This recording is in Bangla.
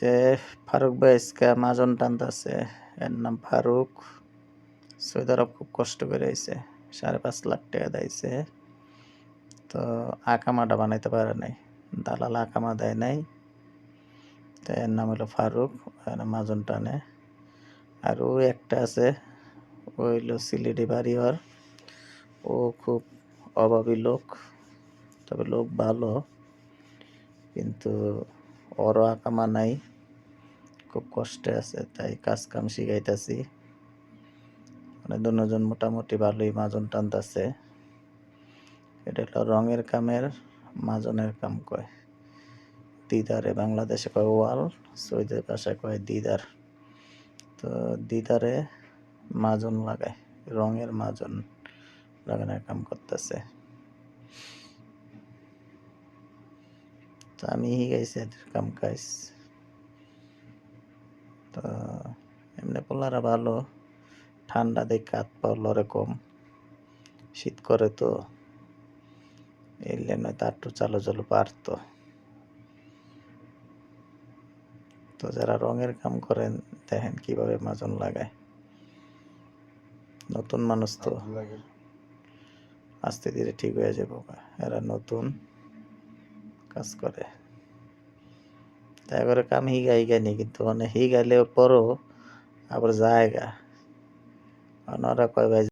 যে ফারুক ভাই আজকে মাজন টানতাছে। এর নাম ফারুক। সৌদি আরব খুব কষ্ট করে আইছে। ৫.৫ লাখ টাকা দিয়েছে। তো আকামাটা বানাইতে পারে নাই। দালাল আকামা দেয় নাই। তো এর নাম হলো ফারুক। মাজন টানে। আর ও একটা আছে, ও হইলো সিলেটি বাড়িওয়ার। ও খুব অভাবী লোক, তবে লোক ভালো, কিন্তু ওরও আকামা নাই, খুব কষ্টে আছে। তাই কাজ কাম শিখাইতেছি। মানে দুজন মোটামুটি ভালোই মাজন টানতেছে। এটা হলো রঙের কামের মাজনের কাম কয়। দিদারে বাংলাদেশে কয় ওয়াল, সৌদি ভাষায় কয় দিদার। তো দিদারে মাজন লাগায়, রঙের মাজন লাগানোর কাম করতেছে। তো আমি শিখাইছি এদের কাম কাজ। তো এমনি পোলারা ভালো, ঠান্ডা দেখে হাত পা লড়ে কম, শীত করে তো এই লেনে তার একটু চালো চালো পারতো। তো যারা রঙের কাম করেন দেখেন কিভাবে মাজন লাগায়। নতুন মানুষ তো আস্তে ধীরে ঠিক হয়ে যাবো। এরা নতুন কাজ করে, তাই করে কাম হিগাইনি, কিন্তু মানে হিগাইলে পরও আবার জায়গা ওরা কয় ভাই